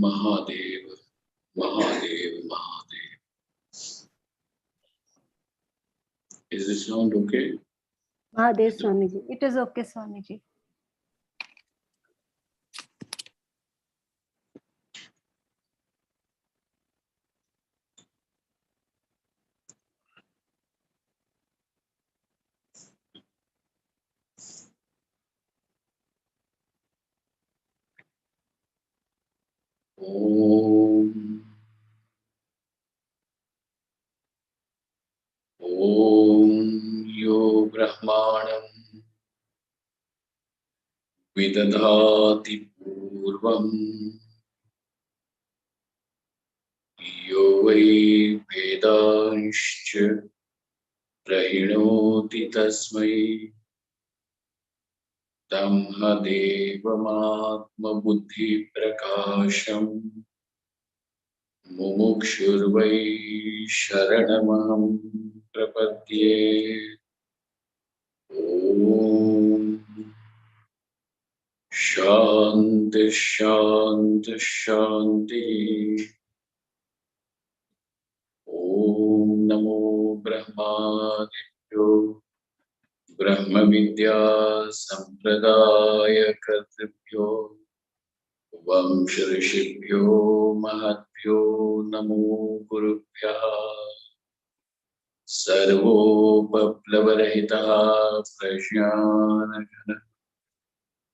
Mahadev, Mahadev, Mahadev. Is this sound okay? Mahadev Swamiji. It is okay, Swamiji. Om. Om Yo Brahmanam Vidadhati Purvam Yo Vai Vedanscha Prahinoti Tasmai Tamha Devamatma Buddhi Prakasham Mumukshurvai Sharanamaham Prapadye. Om Shanti Shanti Shanti. Om Namo Brahmanebhyo Brahma Vidya Sampradaya Kartibhyo Vamsha Rishibhyo Mahatbhyo Namo Gurubhyah Sarvopaplavarahitaha Prajnanagana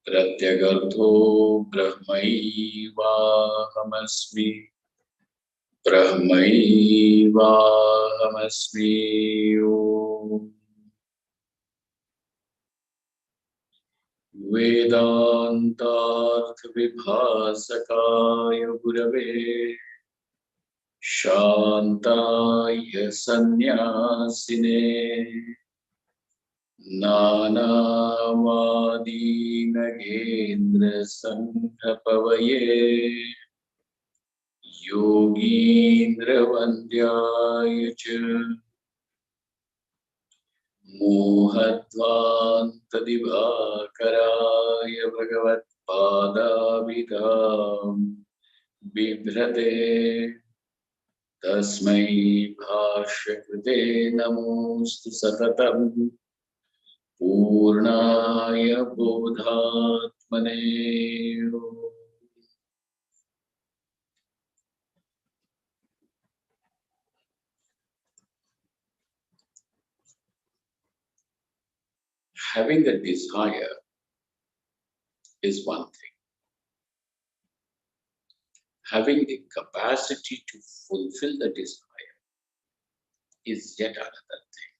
Pratyagartho Brahmaivahamasmi Brahmaivahamasmi. Om Vedantartha Vibhasakaya Gurave Shantaya Sannyasine Nanavadi Nagendra Sanghapavaye Yogindra Vandyaya Cha Mohatvanta Divakaraya Bhagavat Padavidam Bibhrate Tasmai Bhashakrite Namostu Satatam Purnaya Bodhatmane. Having a desire is one thing. Having the capacity to fulfill the desire is yet another thing.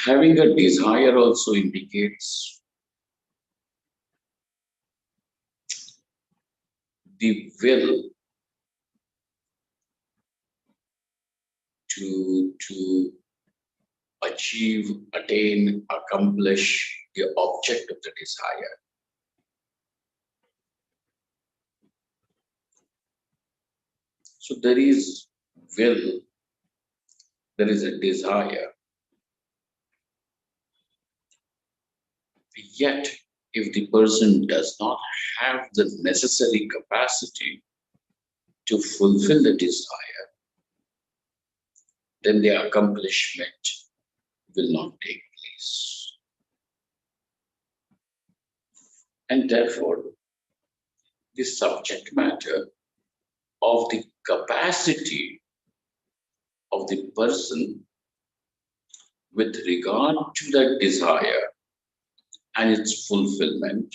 Having a desire also indicates the will to achieve, attain, accomplish the object of the desire. So there is will, there is a desire. Yet, if the person does not have the necessary capacity to fulfill the desire, then the accomplishment will not take place. And therefore, the subject matter of the capacity of the person with regard to that desire and its fulfillment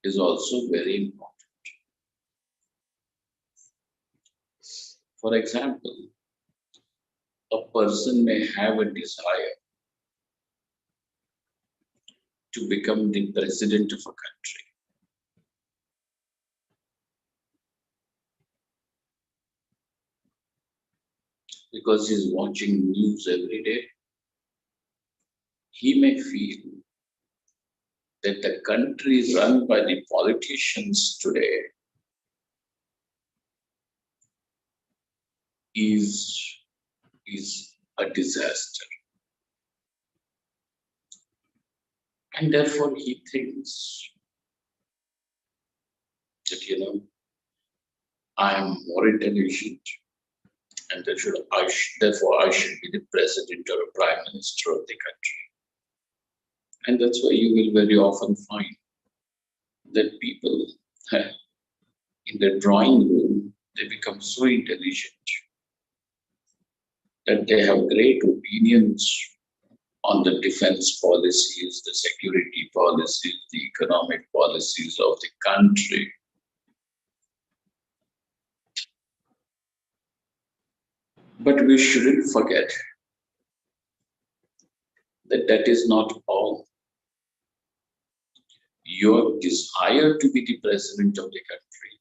is also very important. For example, a person may have a desire to become the president of a country. Because he's watching news every day, he may feel that the country run by the politicians today is a disaster. And therefore he thinks that I am more intelligent, and therefore I should be the president or a prime minister of the country. And that's why you will very often find that people in the drawing room, they become so intelligent that they have great opinions on the defense policies, the security policies, the economic policies of the country. But we shouldn't forget that that is not all. Your desire to be the president of the country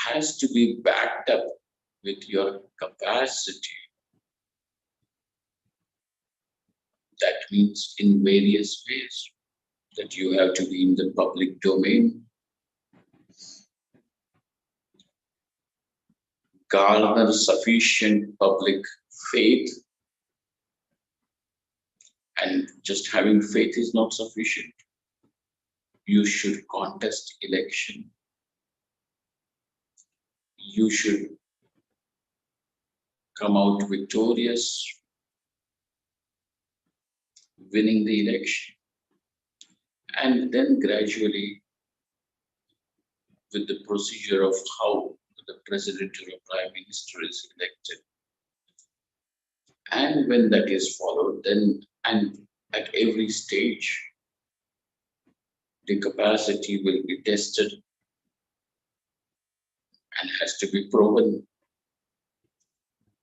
has to be backed up with your capacity. That means in various ways, that you have to be in the public domain, garner sufficient public faith, and just having faith is not sufficient. You should contest election. You should come out victorious, winning the election, and then gradually, with the procedure of how the president or a prime minister is elected, and when that is followed, then and at every stage, the capacity will be tested and has to be proven.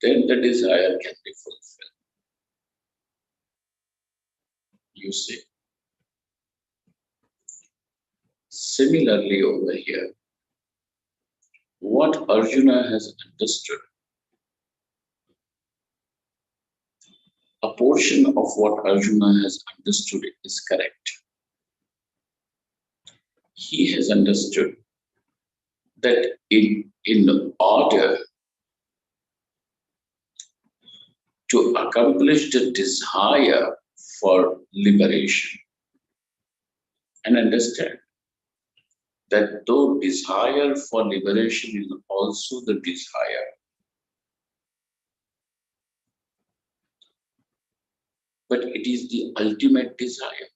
Then the desire can be fulfilled. You see. Similarly, over here, what Arjuna has understood, a portion of what Arjuna has understood is correct. He has understood that in order to accomplish the desire for liberation, and understand that though desire for liberation is also the desire, but it is the ultimate desire.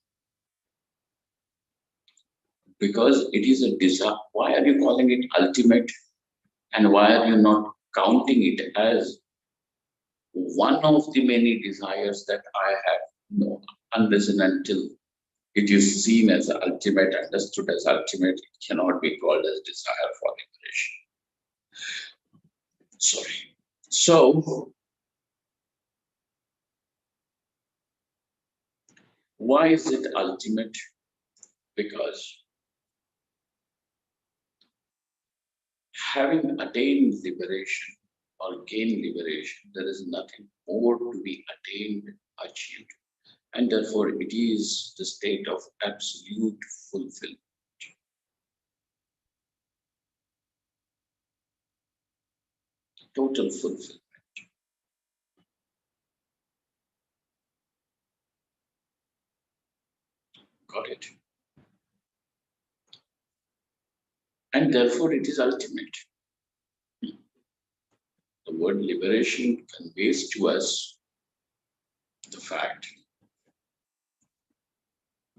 Because it is a desire. Why are you calling it ultimate? And why are you not counting it as one of the many desires that I have? No, unless and until it is seen as ultimate, understood as ultimate, it cannot be called as desire for liberation. Sorry. So, why is it ultimate? Because having attained liberation or gained liberation, there is nothing more to be attained, achieved, and therefore it is the state of absolute fulfillment. Total fulfillment. Got it? And therefore it is ultimate. The word liberation conveys to us the fact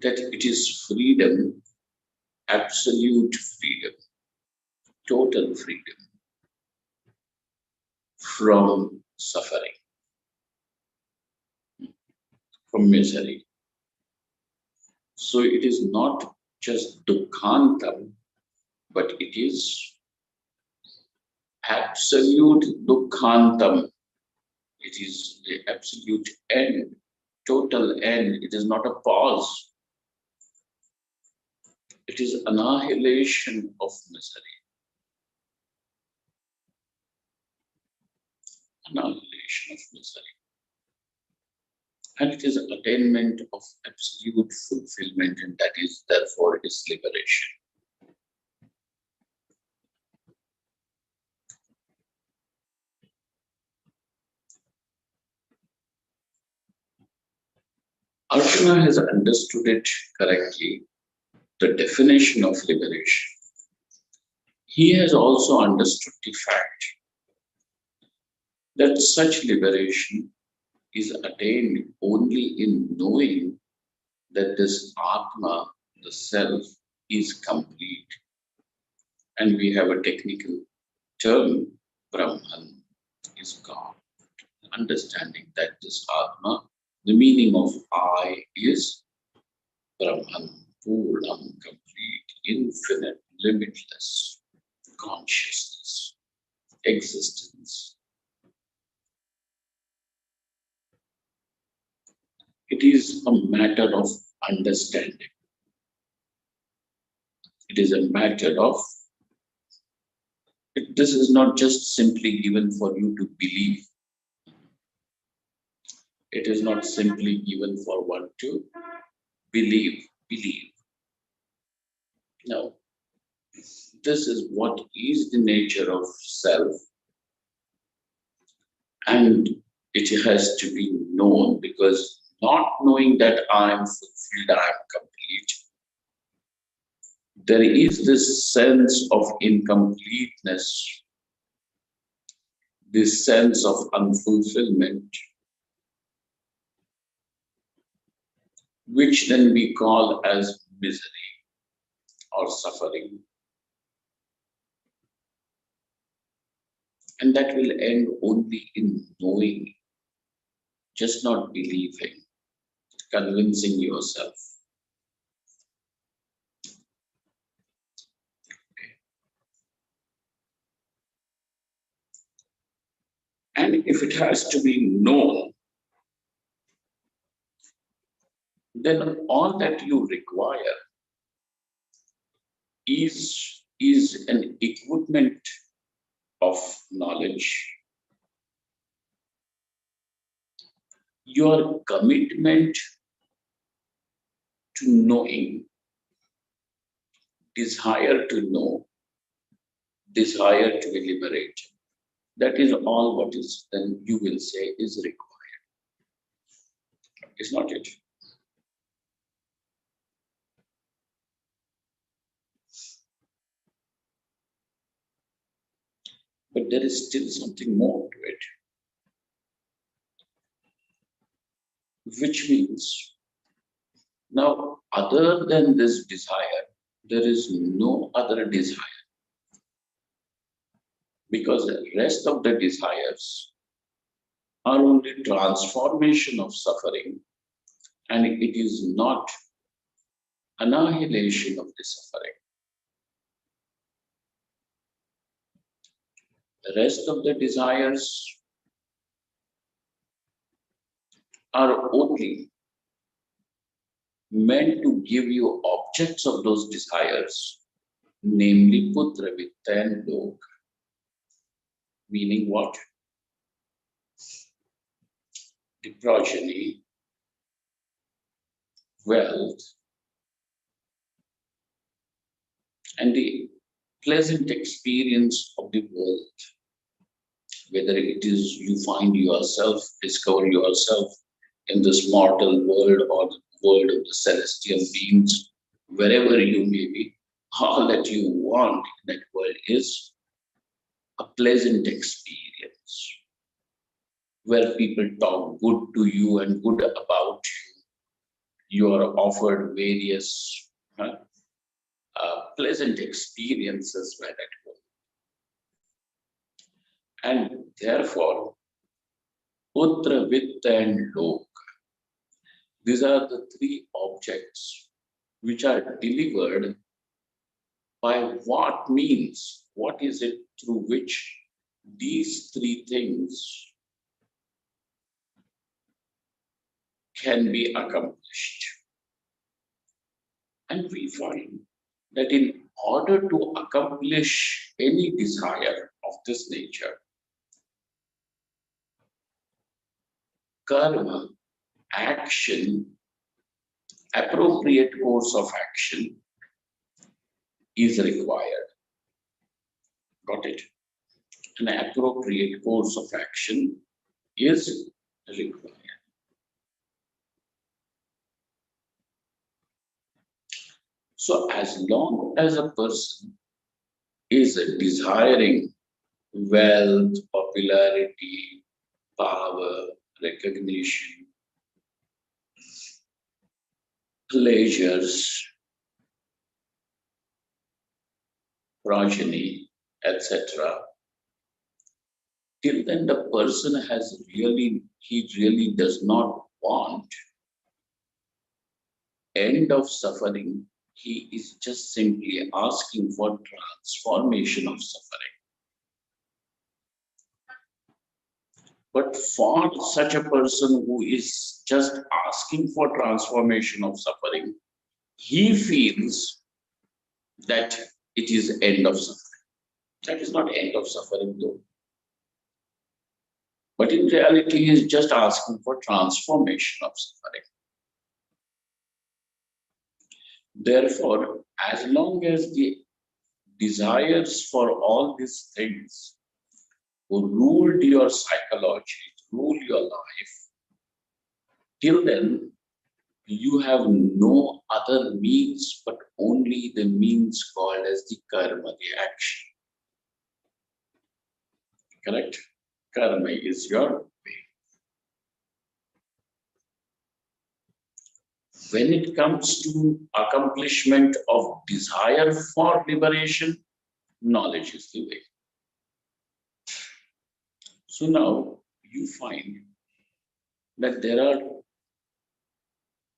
that it is freedom, absolute freedom, total freedom from suffering, from misery. So it is not just dukkhantam, but it is absolute dukkhantam. It is the absolute end, total end. It is not a pause. It is annihilation of misery. Annihilation of misery. And it is attainment of absolute fulfillment, and that is therefore is liberation. Arjuna has understood it correctly the definition of liberation, he has also understood the fact that such liberation is attained only in knowing that this Atma, the self, is complete. And we have a technical term, Brahman is God. Understanding that this Atma, the meaning of I is Brahman, Purnam, complete, infinite, limitless consciousness, existence. It is a matter of understanding. It is a matter of, this is not just simply given for you to believe. It is not simply given for one to believe. No. This is what is the nature of self, and it has to be known, because not knowing that I am fulfilled, I am complete, there is this sense of incompleteness, this sense of unfulfillment, which then we call as misery or suffering. And that will end only in knowing, just not believing, convincing yourself. And if it has to be known, then all that you require is an equipment of knowledge. Your commitment to knowing, desire to know, desire to be liberated. That is all what is then you will say is required. Is not it? But there is still something more to it. Which means, now other than this desire, there is no other desire. Because the rest of the desires are only transformation of suffering, and it is not annihilation of the suffering. The rest of the desires are only meant to give you objects of those desires, namely putra, vitta and loka. Meaning what? The progeny, wealth, and the pleasant experience of the world. Whether it is you find yourself, discover yourself in this mortal world or the world of the celestial beings, wherever you may be, all that you want in that world is a pleasant experience where people talk good to you and good about you. You are offered various pleasant experiences by that world. And therefore, putra, vitta and loka, these are the three objects which are delivered by what means, what is it through which these three things can be accomplished. And we find that in order to accomplish any desire of this nature, karma, action, appropriate course of action is required. Got it? An appropriate course of action is required. So as long as a person is desiring wealth, popularity, power, recognition, pleasures, progeny, etc., till then the person he really does not want end of suffering. He is just simply asking for transformation of suffering. But for such a person who is just asking for transformation of suffering, he feels that it is end of suffering. That is not end of suffering though. But in reality, he is just asking for transformation of suffering. Therefore, as long as the desires for all these things who ruled your psychology, rule your life, till then you have no other means but only the means called as the karma, the action. Correct? Karma is your way. When it comes to accomplishment of desire for liberation, knowledge is the way. So now you find that there are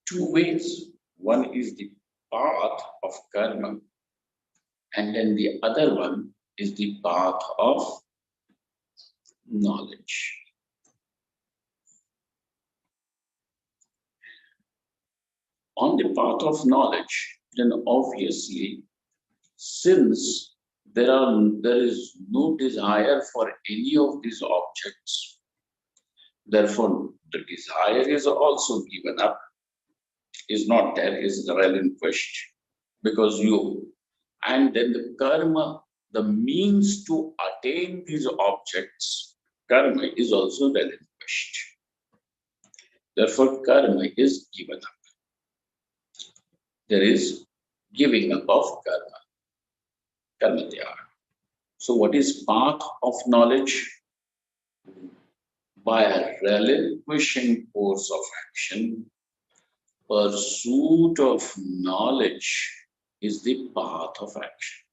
two ways. One is the path of karma, and then the other one is the path of knowledge. On the path of knowledge, then obviously, since there is no desire for any of these objects, therefore the desire is also given up, is not there, is relinquished, because you, and then the karma, the means to attain these objects, karma is also relinquished. Therefore, karma is given up. There is giving up of karma, karma tyaga. So what is path of knowledge? By a relinquishing course of action, pursuit of knowledge is the path of action.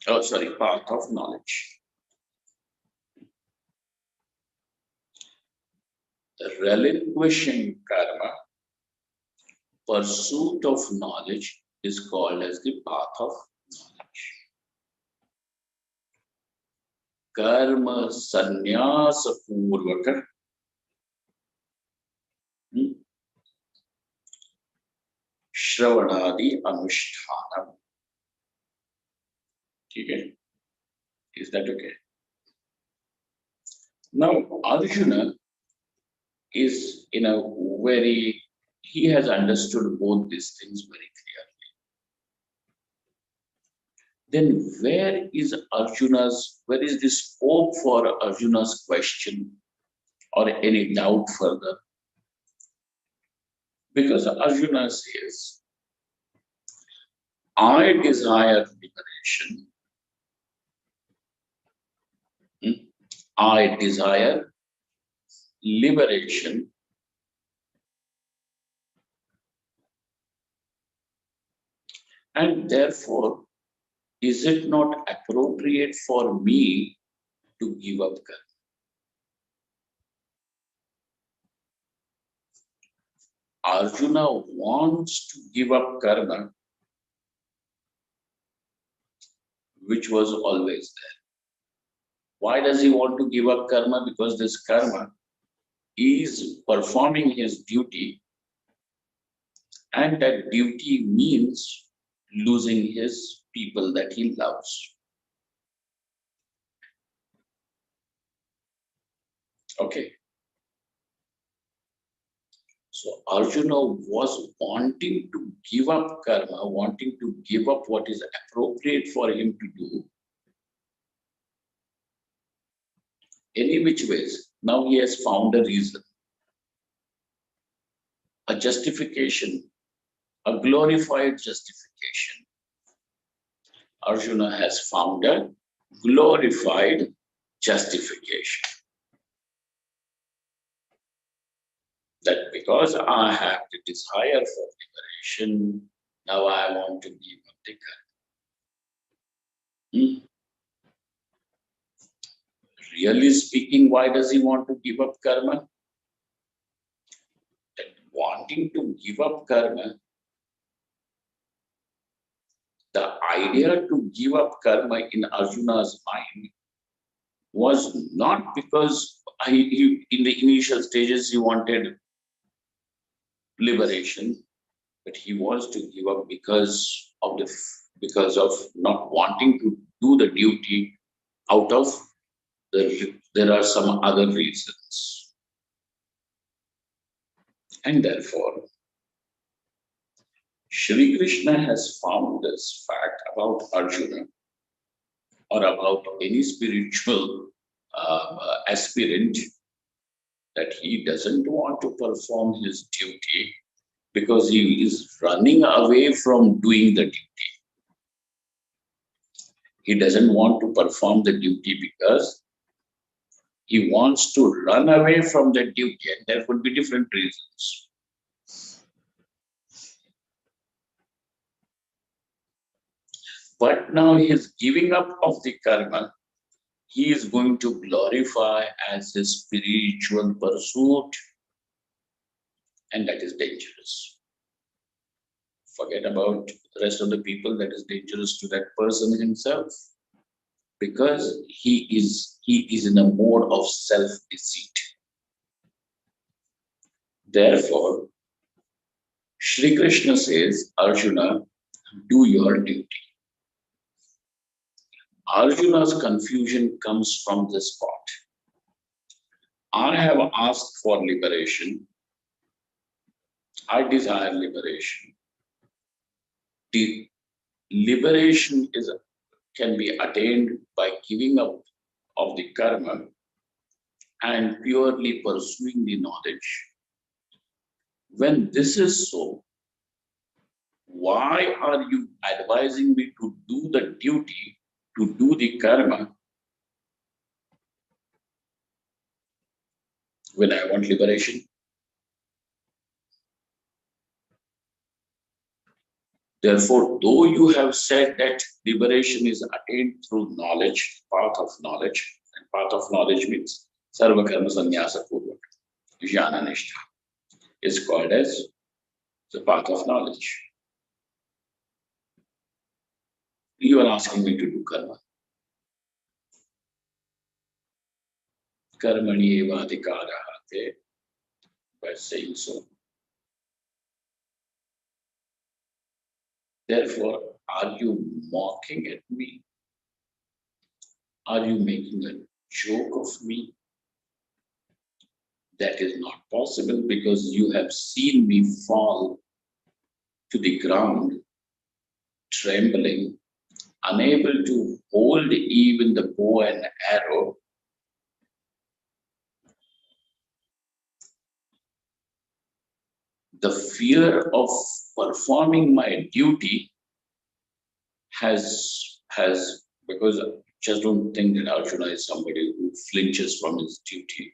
Oh, sorry, path of knowledge. Relinquishing karma, pursuit of knowledge is called as the path of knowledge. Karma sannyasa purvaka. Shravanadi Anushtanam. Okay. Is that okay? Now, Arjuna is in a very, he has understood both these things very clearly. Then where is the scope for Arjuna's question or any doubt further? Because Arjuna says, I desire liberation. I desire liberation. And therefore, is it not appropriate for me to give up karma? Arjuna wants to give up karma, which was always there. Why does he want to give up karma? Because this karma is performing his duty, and that duty means losing his people that he loves. Okay. So Arjuna was wanting to give up karma, wanting to give up what is appropriate for him to do. Any which ways, now he has found a reason, a justification, a glorified justification. Arjuna has found a glorified justification. That because I have the desire for liberation, now I want to give up the karma. Really speaking, why does he want to give up karma? That wanting to give up karma, the idea to give up karma in Arjuna's mind was not because in the initial stages he wanted liberation, but he wants to give up because of not wanting to do the duty out of there are some other reasons. And therefore, Shri Krishna has found this fact about Arjuna or about any spiritual aspirant, that he doesn't want to perform his duty because he is running away from doing the duty. He doesn't want to perform the duty because he wants to run away from the duty, and there could be different reasons. But now he is giving up of the karma. He is going to glorify as a spiritual pursuit, and that is dangerous. Forget about the rest of the people, that is dangerous to that person himself, because he is in a mode of self-deceit. Therefore, Shri Krishna says, Arjuna, do your duty. Arjuna's confusion comes from this spot. I have asked for liberation. I desire liberation. The liberation can be attained by giving up of the karma and purely pursuing the knowledge. When this is so, why are you advising me to do the duty, to do the karma, when I want liberation? Therefore, though you have said that liberation is attained through knowledge, path of knowledge, and path of knowledge means sarva karma sannyasa purvak, jnana nishtha, is called as the path of knowledge. You are asking me to do karma. Karmani eva adhikaraha te, by saying so. Therefore, are you mocking at me? Are you making a joke of me? That is not possible, because you have seen me fall to the ground, trembling, unable to hold even the bow and arrow. The fear of performing my duty has because just don't think that Arjuna is somebody who flinches from his duty.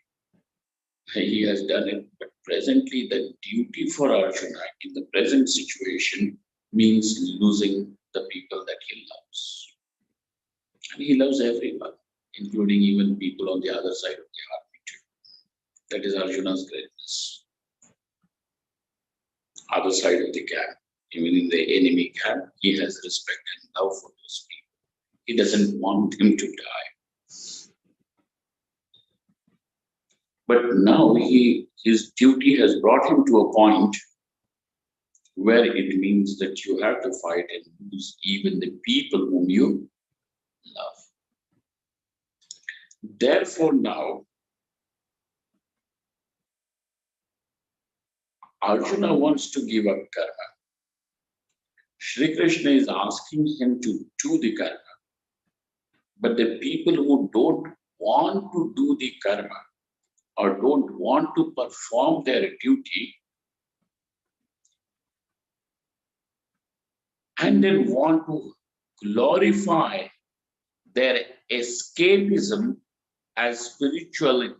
He has done it, but presently the duty for Arjuna in the present situation means losing the people that he loves. And he loves everyone, including even people on the other side of the army too. That is Arjuna's greatness. Other side of the camp, even in the enemy camp, he has respect and love for those people. He doesn't want them to die. But now his duty has brought him to a point where it means that you have to fight and lose even the people whom you love. Therefore now, Arjuna wants to give up karma. Shri Krishna is asking him to do the karma. But the people who don't want to do the karma or don't want to perform their duty, and then want to glorify their escapism as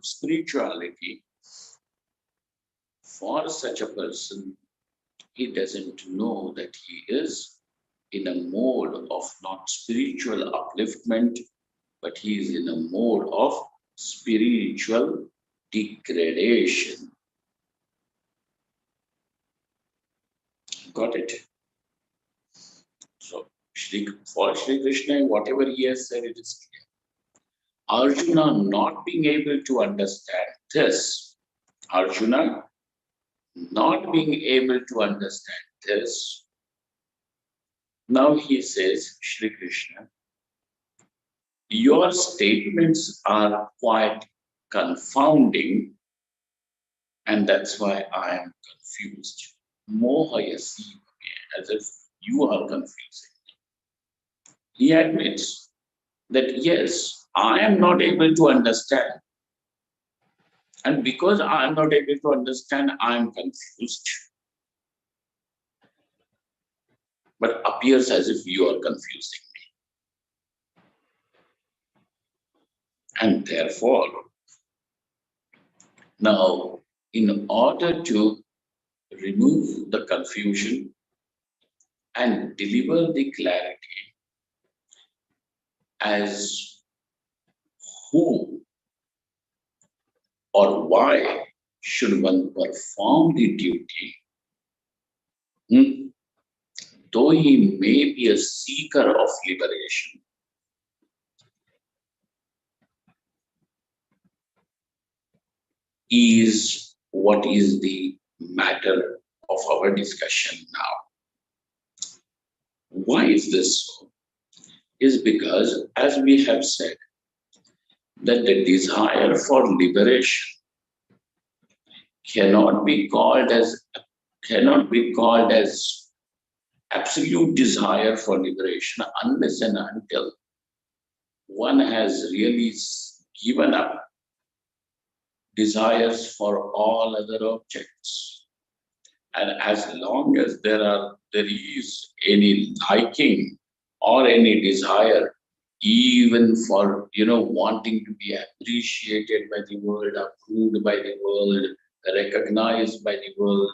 spirituality. For such a person, he doesn't know that he is in a mode of not spiritual upliftment, but he is in a mode of spiritual degradation. Got it? So, for Sri Krishna, whatever he has said, it is clear. Arjuna not being able to understand this, Arjuna not being able to understand this, now he says, Sri Krishna, your statements are quite confounding, and that's why I am confused. Mohayasi, as if you are confusing. He admits that yes, I am not able to understand. And because I am not able to understand, I am confused. But appears as if you are confusing me. And therefore, now, in order to remove the confusion and deliver the clarity as who or why should one perform the duty, though he may be a seeker of liberation, is what is the matter of our discussion now. Why is this so? Is because, as we have said, that the desire for liberation cannot be called as absolute desire for liberation unless and until one has really given up desires for all other objects. And as long as there is any liking or any desire, even for wanting to be appreciated by the world, approved by the world, recognized by the world,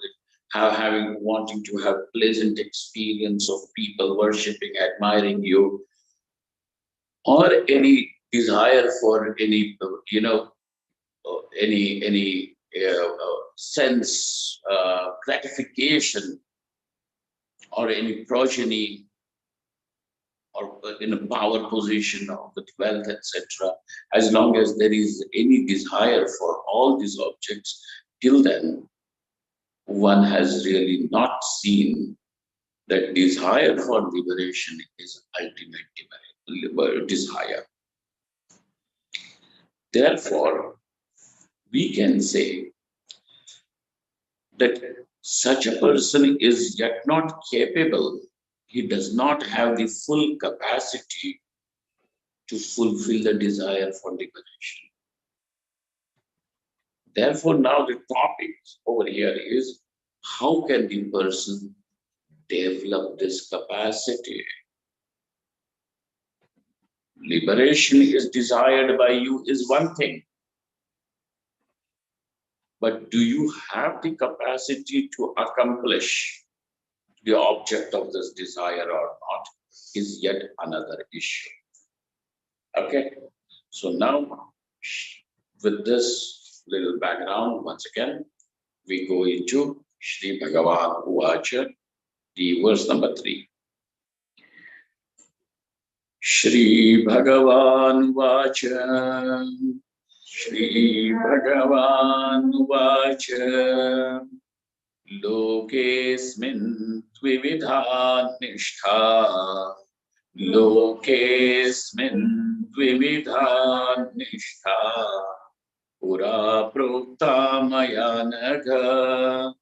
wanting to have pleasant experience of people worshipping, admiring you, or any desire for any sense gratification, or any progeny, or in a power position or with wealth, etc. As long as there is any desire for all these objects, till then, one has really not seen that desire for liberation is ultimate desire. Therefore, we can say that such a person is yet not capable, he does not have the full capacity to fulfill the desire for liberation. Therefore, now the topic over here is, how can the person develop this capacity? Liberation is desired by you is one thing, but do you have the capacity to accomplish the object of this desire or not is yet another issue. Okay, so now with this little background, once again, we go into Shri Bhagavan Uvacha, the verse number 3. Shri Bhagavan Uvacha, Shri Bhagavan Uvacha, Lokesmin Dvividha Nishtha, Lokesmin Dvividha Nishtha, Pura Prokta Maya Naga,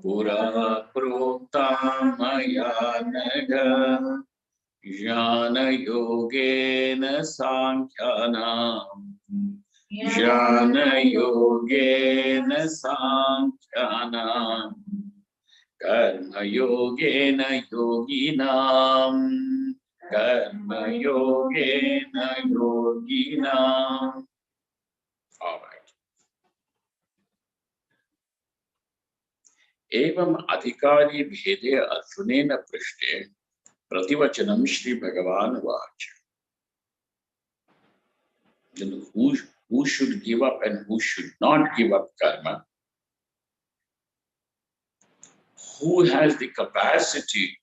Pura Prokta Maya Naga, Jnana Yogena Sankyanam, Jnana Yogena Sankyanam, Karma yogena yoginam. Karma yogena yoginam. All right. एवं अधिकारी भेदे अर्जुनेन पृष्टे प्रतिवचनम श्री भगवान watch. Then who should give up and who should not give up karma? Who has the capacity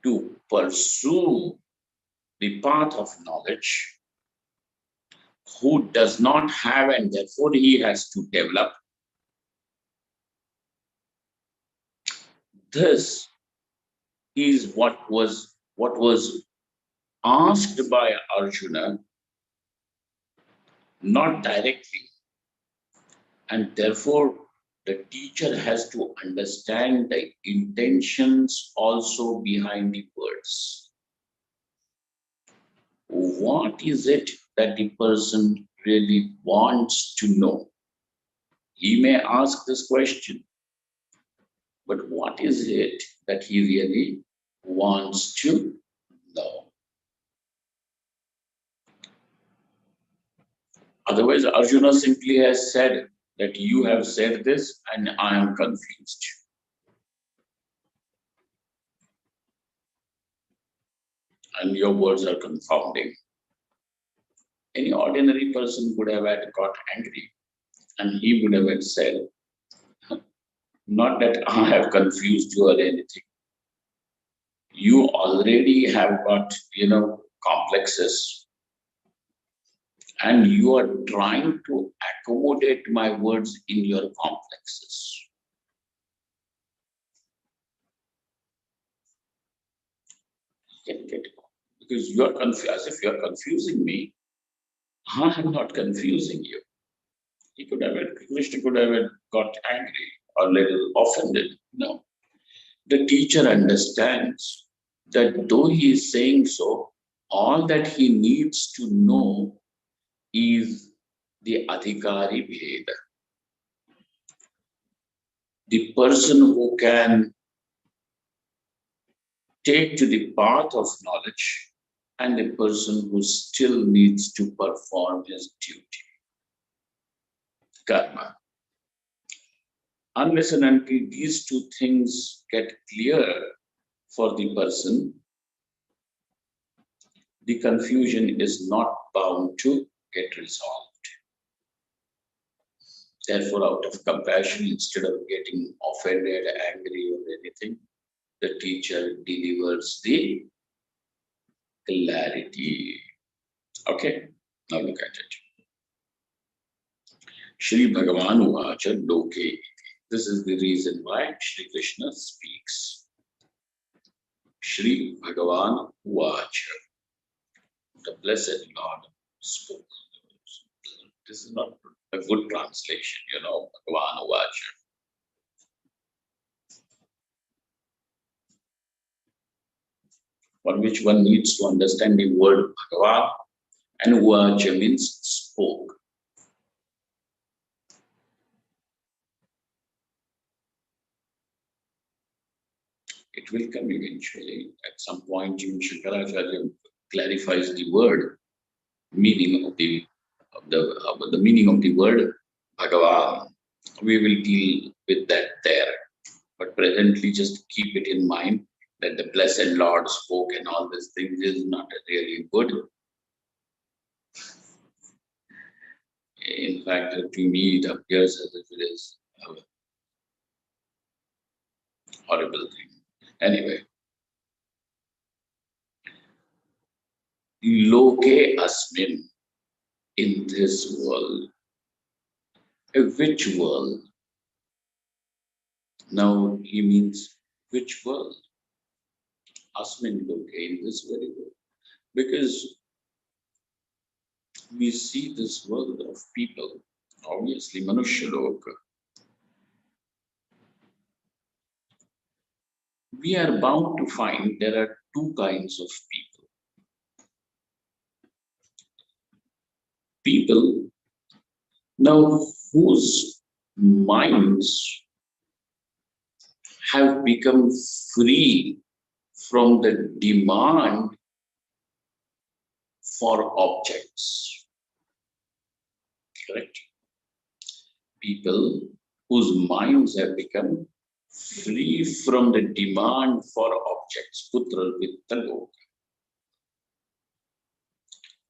to pursue the path of knowledge? Who does not have and therefore he has to develop? This is what was asked by Arjuna, not directly, and therefore the teacher has to understand the intentions also behind the words. What is it that the person really wants to know? He may ask this question, but what is it that he really wants to know? Otherwise, Arjuna simply has said that you have said this and I am confused. And your words are confounding. Any ordinary person would have got angry and he would have said, not that I have confused you or anything. You already have got, complexes, and you are trying to accommodate my words in your complexes. Get it? Because you are confused, as if you are confusing me. I am not confusing you. Krishna could have got angry or little offended. No. The teacher understands that though he is saying so, all that he needs to know is the adhikari bheda. The person who can take to the path of knowledge and the person who still needs to perform his duty. Karma. Unless and until these two things get clear for the person, the confusion is not bound to get resolved. Therefore, out of compassion, instead of getting offended, angry, or anything, the teacher delivers the clarity. Okay, now look at it. Shri Bhagavan Uvacha Loke. This is the reason why Shri Krishna speaks. Shri Bhagavan Uvacha. The Blessed Lord spoke. This is not a good translation, Bhagavan Uvacha. For which one needs to understand the word Bhagavan, and Uvacha means spoke. It will come eventually. At some point, even Shankaracharya clarifies the word meaning of the meaning of the word Bhagavan. We will deal with that there. But presently, just keep it in mind that the Blessed Lord spoke and all these things is not really good. In fact, to me, it appears as if it is a horrible thing. Anyway, Loke Asmin, in this world. Which world? Now he means which world? Asmin Loke, in this very world. Because we see this world of people, obviously Manushya Loka. We are bound to find there are two kinds of people. People now whose minds have become free from the demand for objects. Correct? People whose minds have become free from the demand for objects. Putra vitta loka.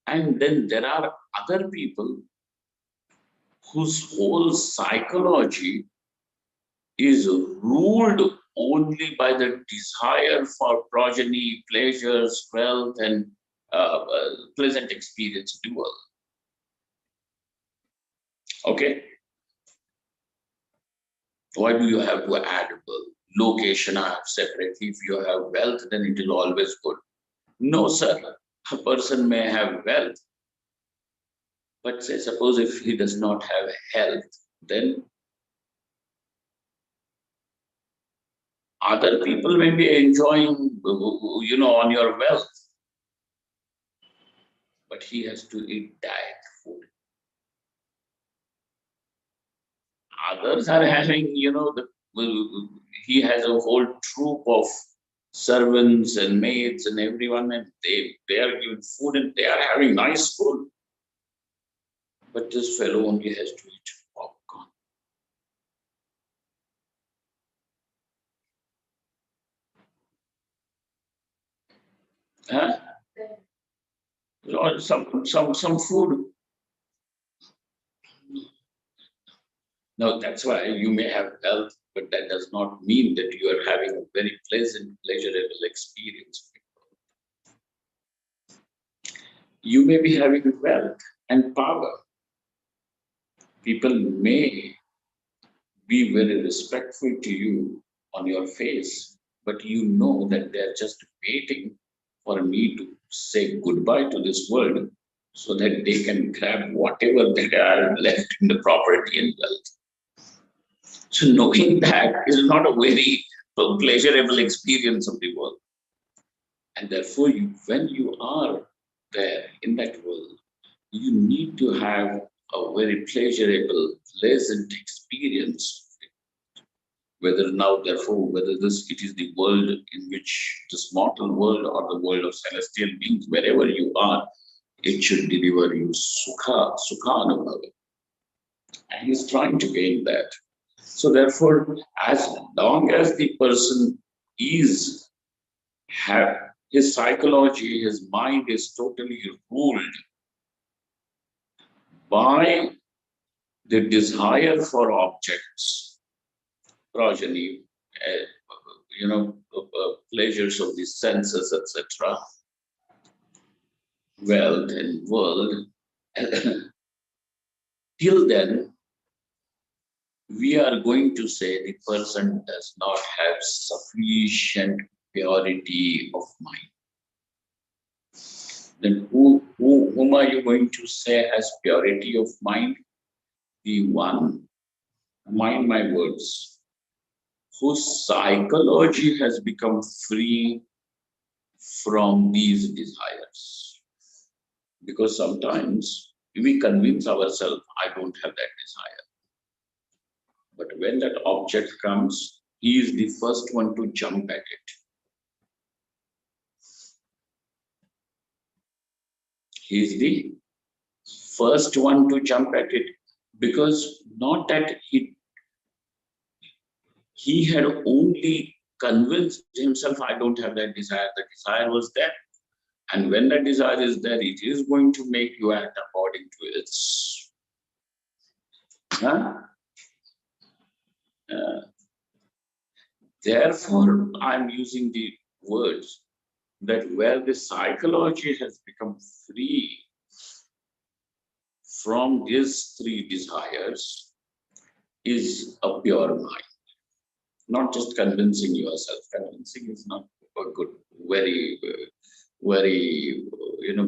And then there are other people whose whole psychology is ruled only by the desire for progeny, pleasures, wealth, and pleasant experience in the world. Okay? Why do you have to add location? I have separately. If you have wealth, then it is always good. No, sir. A person may have wealth, but say, suppose if he does not have health, then other people may be enjoying, on your wealth, but he has to eat diet food. Others are having, he has a whole troop of servants and maids and everyone, and they are given food and they are having nice food. But this fellow only has to eat popcorn. Huh? Or some food. Now that's why you may have wealth, but that does not mean that you are having a very pleasant, pleasurable experience. You may be having wealth and power. People may be very respectful to you on your face, but you know that they're just waiting for me to say goodbye to this world so that they can grab whatever they are left in the property and wealth. So knowing that is not a very pleasurable experience of the world. And therefore, when you are there in that world, you need to have a very pleasurable, pleasant experience. Whether now, therefore, whether it is the world in which this mortal world or the world of celestial beings, wherever you are, it should deliver you sukha anubhava. And he's trying to gain that. So therefore, as long as the person is his psychology, his mind is totally ruled by the desire for objects, progeny, pleasures of the senses, etc., wealth and world, till then, we are going to say the person does not have sufficient purity of mind. Then whom are you going to say has purity of mind? The one, mind my words, whose psychology has become free from these desires. Because sometimes we convince ourselves, I don't have that desire. But when that object comes, he is the first one to jump at it. He is the first one to jump at it, because not that he had only convinced himself, I don't have that desire. The desire was there. And when that desire is there, it is going to make you act according to its. Therefore, I'm using the words that where the psychology has become free from these three desires is a pure mind. Not just convincing yourself. Convincing is not a good, very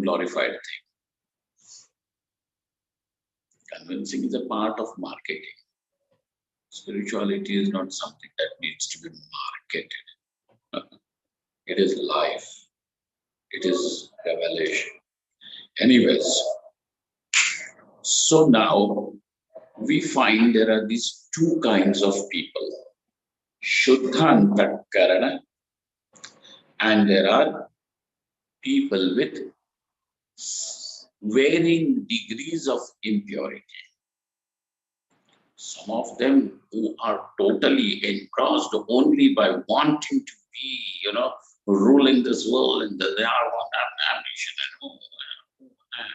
glorified thing. Convincing is a part of marketing. Spirituality is not something that needs to be marketed. It is life. It is revelation. Anyways, so now we find there are these two kinds of people. Shuddhantakarana, and there are people with varying degrees of impurity. Some of them who are totally engrossed only by wanting to be, ruling this world, and they are one ambition and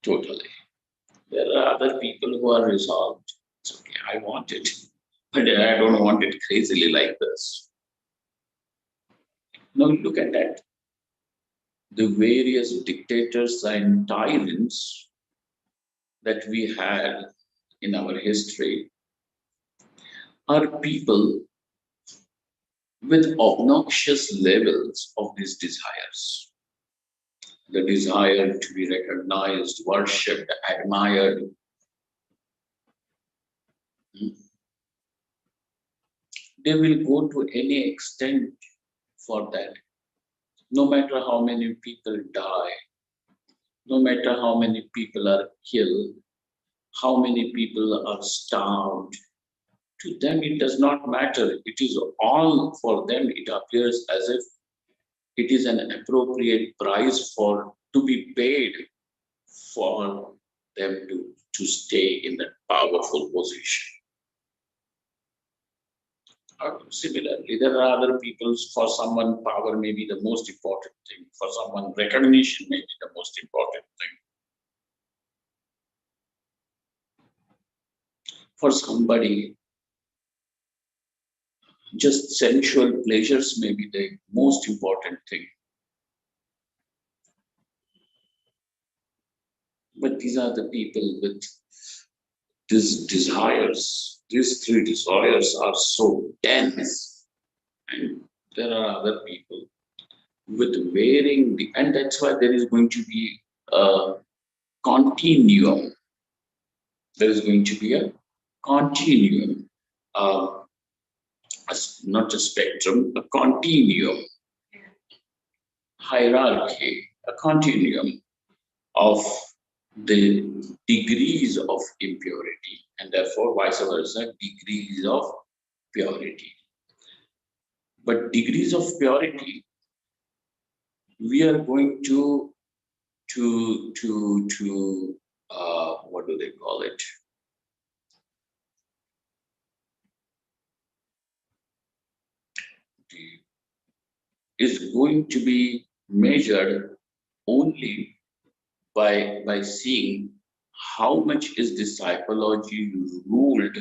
totally. There are other people who are resolved. It's okay, I want it, but I don't want it crazily like this. Now look at that. The various dictators and tyrants that we had in our history are people with obnoxious levels of these desires. The desire to be recognized, worshipped, admired. They will go to any extent for that. No matter how many people die, no matter how many people are killed, how many people are starved, to them it does not matter. It is all for them. It appears as if it is an appropriate price for to be paid for them to stay in that powerful position. Similarly, there are other peoples, for someone power may be the most important thing, for someone recognition may be the most important thing. For somebody, just sensual pleasures may be the most important thing. But these are the people with these desires. These three desires are so dense. And there are other people with varying, and that's why there is going to be a continuum. There is going to be a continuum, not a spectrum, a continuum, hierarchy, a continuum of the degrees of impurity, and therefore vice versa, degrees of purity. But degrees of purity, we are going to what do they call it? Is going to be measured only by seeing how much is the psychology ruled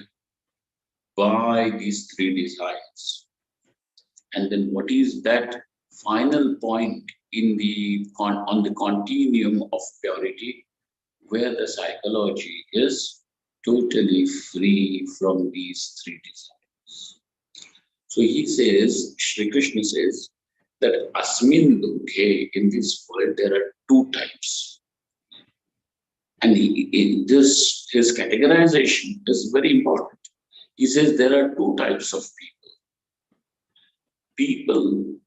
by these three desires, and then what is that final point in the on the continuum of purity where the psychology is totally free from these three desires. So he says, Sri Krishna says that asmin lokhe, in this world there are two types. And in this, his categorization is very important. He says there are two types of people. People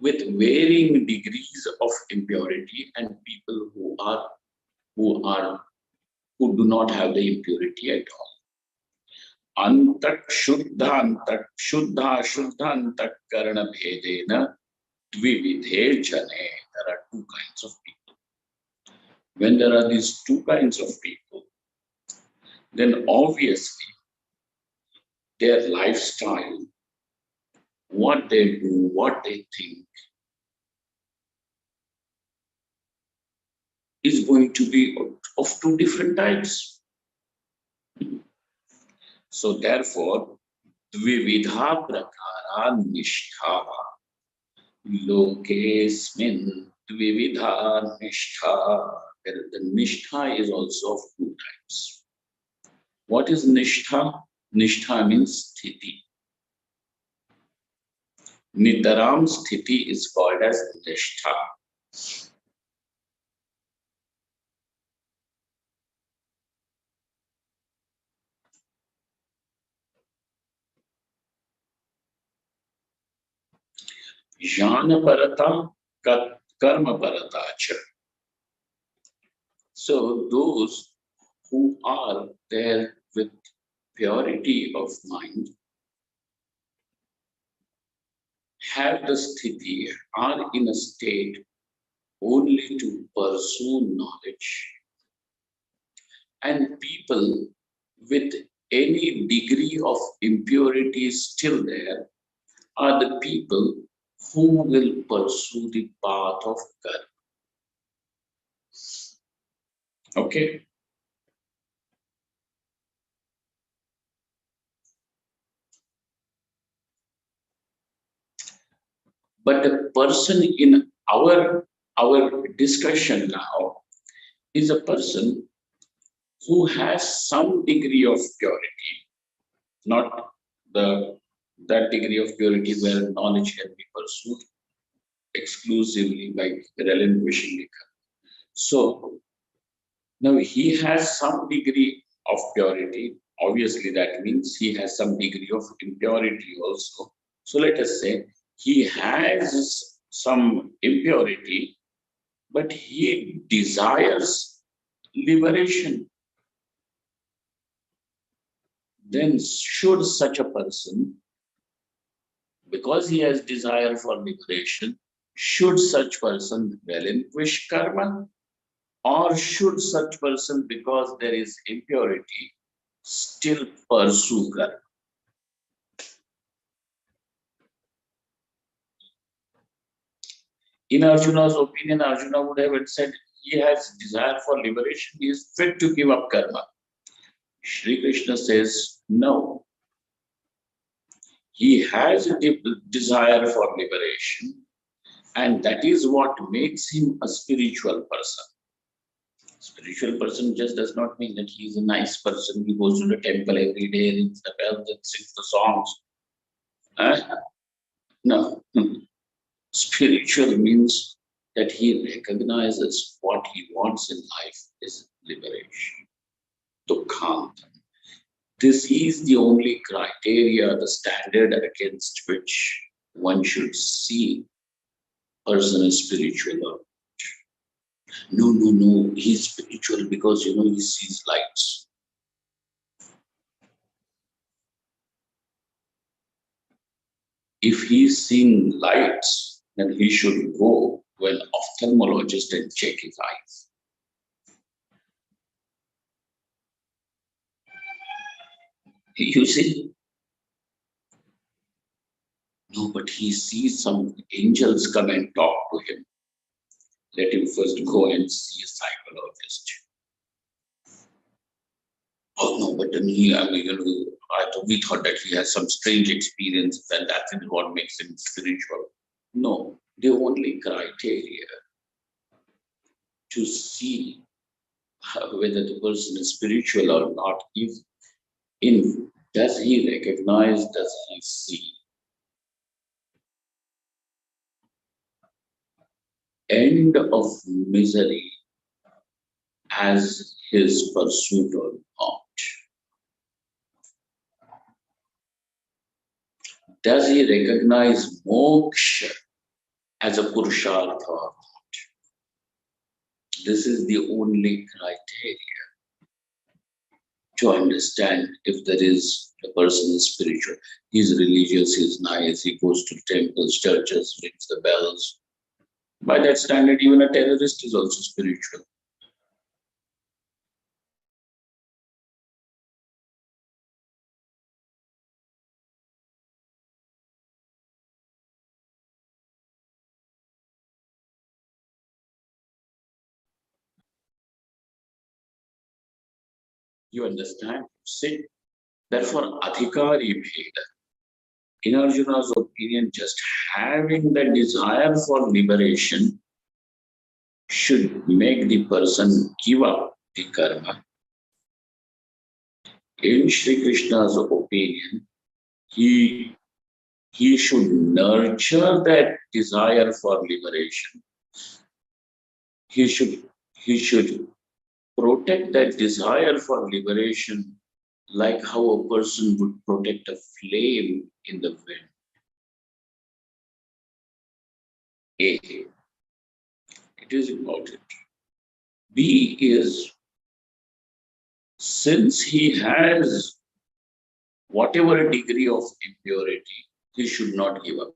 with varying degrees of impurity and people who do not have the impurity at all. Antak shuddha antak karana bhedena dvividhe jane. There are two kinds of people. When there are these two kinds of people, then obviously their lifestyle, what they do, what they think, is going to be of two different types. So therefore, dvividha prakara nishtha lokesmin dvividha nishtha. The nishtha is also of two types. What is nishtha? Nishtha means sthiti. Nitaram sthiti is called as nishtha. Jnana parata, karma parata cha. So those who are there with purity of mind, have the sthiti, are in a state only to pursue knowledge. And people with any degree of impurity still there are the people who will pursue the path of karma. Okay? But the person in our discussion now is a person who has some degree of purity, not that degree of purity where knowledge can be pursued exclusively by relinquishing the karma. So now he has some degree of purity. Obviously, that means he has some degree of impurity also. So let us say he has some impurity, but he desires liberation. Then should such a person, because he has desire for liberation, should such person relinquish karma? Or should such person, because there is impurity, still pursue karma? In Arjuna's opinion, Arjuna would have said he has desire for liberation, he is fit to give up karma. Shri Krishna says no. He has a deep desire for liberation, and that is what makes him a spiritual person. Spiritual person just does not mean that he is a nice person. He goes to the temple every day, rings the bells, and sings the songs. No. Spiritual means that he recognizes what he wants in life is liberation, dukkha. This is the only criteria, the standard against which one should see person is spiritual or no, he's spiritual because he sees lights. If he's seeing lights, then he should go to an ophthalmologist and check his eyes. You see? No, but he sees some angels come and talk to him. Let him first go and see a psychologist. Oh no, but then we thought that he has some strange experience and that is what makes him spiritual. No, the only criteria to see whether the person is spiritual or not is does he recognize, does he see? End of misery as his pursuit or not? Does he recognize moksha as a purushartha or not? This is the only criteria to understand if there is a person is spiritual. He's religious, he's nice, he goes to temples, churches, rings the bells. By that standard, even a terrorist is also spiritual. You understand? See, therefore, adhikari bheda. In Arjuna's opinion, just having the desire for liberation should make the person give up the karma. In Sri Krishna's opinion, he should nurture that desire for liberation. He should protect that desire for liberation like how a person would protect a flame in the wind. A, it is important. B is, since he has whatever degree of impurity, he should not give up.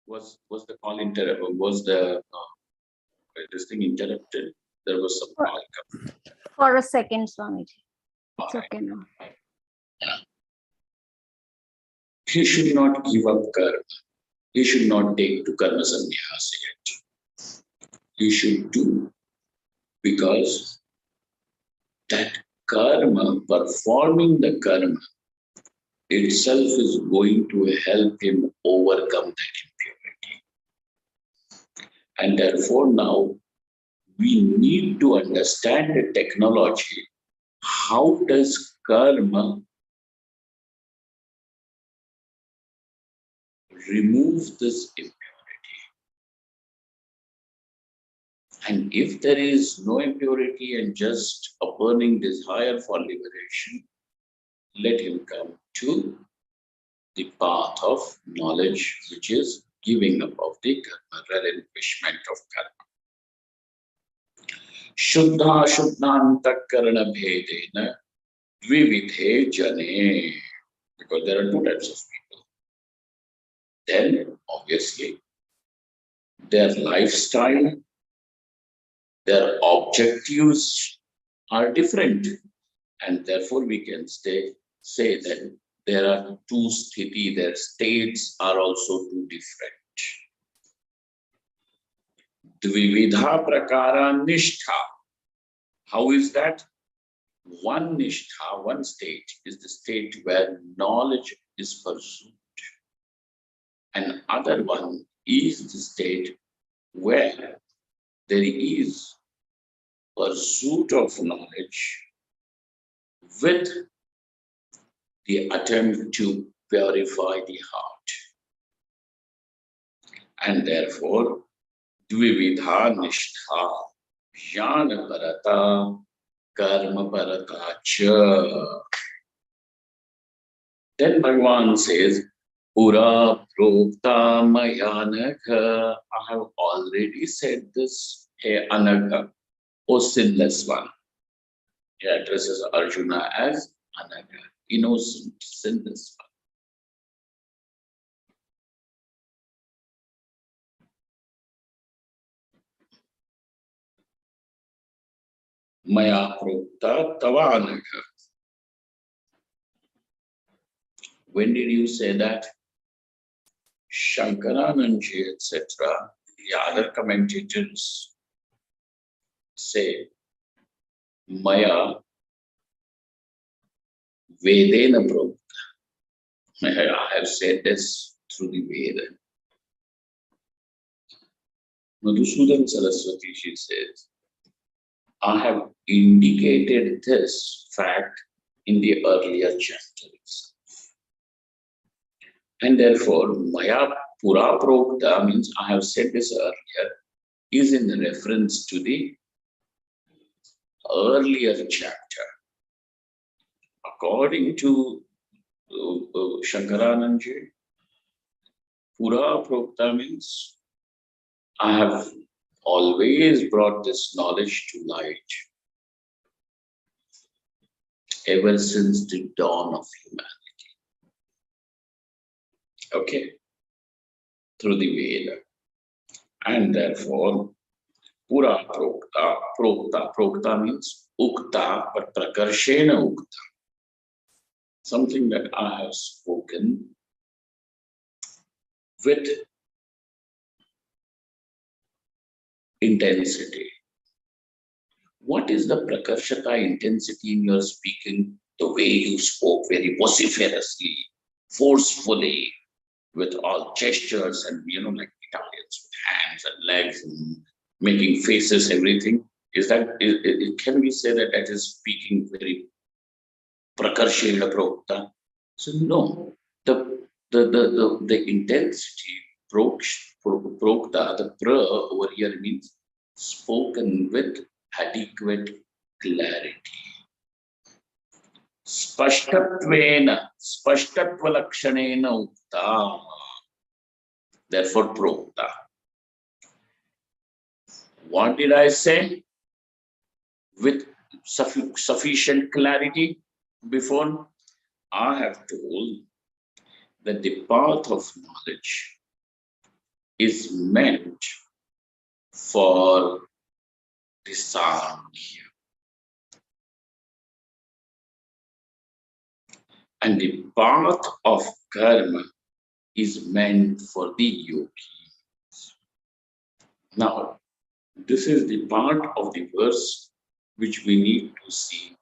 Was the call interrupted? Was the this thing interrupted? There was some call coming. For a second, Swamiji. It's Alright. okay now. He should not give up karma. He should not take to karma sannyasa yet. He should do, because that karma, performing the karma itself is going to help him overcome that impurity. And therefore now we need to understand the technology. How does karma remove this impurity? And if there is no impurity and just a burning desire for liberation, let him come to the path of knowledge, which is giving up of the karma, relinquishment of karma. Shuddha Shuddhantakarana Bhedena Dvividhe Jane. Because there are two types of people. Then, obviously, their lifestyle, their objectives are different. And therefore, we can say that there are two sthiti, their states are also two different. Dvividha prakara nishtha. How is that? One nishtha, one state, is the state where knowledge is pursued. And other one is the state where there is pursuit of knowledge with the attempt to purify the heart. And therefore, Dvividha nishtha, jnana parata, karma parata cha. Then Bhagavan says, Pura prokta maya anagha. I have already said this, hey Anagha, O sinless one. He addresses Arjuna as Anagha, innocent, sinless one. Maya prokta tava anagha. When did you say that? Shankarananji, etc., the other commentators say, Maya Vedena prokta. I have said this through the Veda. Madhusudan Saraswati, she says, I have indicated this fact in the earlier chapters. And therefore, Maya Pura Prokta means I have said this earlier, is in reference to the earlier chapter. According to Shankarananji, Pura Prokta means I have always brought this knowledge to light ever since the dawn of humanity. Okay, through the Veda. And therefore, Pura Prokta, Prokta, Prokta means Ukta, but Prakarshena Ukta. Something that I have spoken with intensity. What is the Prakarshata intensity in your speaking? The way you spoke very vociferously, forcefully, with all gestures and, like Italians with hands and legs and making faces, everything. Is that, can we say that that is speaking very Prakarshena Prokta? So no, the intensity, Prokta, the pra over here means spoken with adequate clarity. Spashtatvena, Spashtatva Ukta. Therefore, Prokta. What did I say? With sufficient clarity before, I have told that the path of knowledge is meant for the Sankhya. And the path of karma is meant for the yogis. Now, this is the part of the verse which we need to see,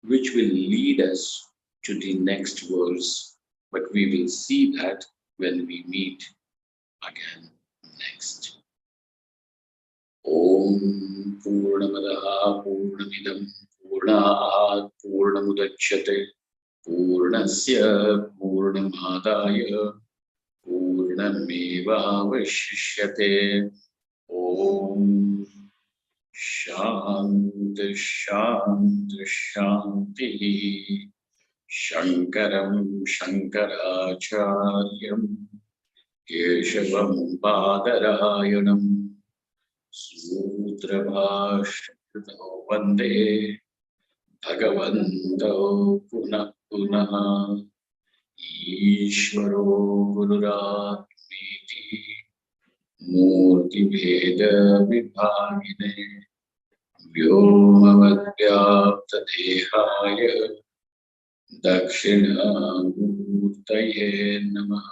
which will lead us to the next verse, but we will see that when we meet again next. Om Purnamadaha Purnamidam Purnat Purnamudachyate Purnasya Purnamadaya Purnamevavashishyate. Om Shanti Shanti Shanti. Shankaram Shankaracharyam Keshavam Badarayanam Sutrabhashito Vande Bhagavanto Punah Punah Ishvaro Gururatmeti Murti Veda Vibhagine Vyomavadyapta Dehaya Dakshinamurtaye Namah.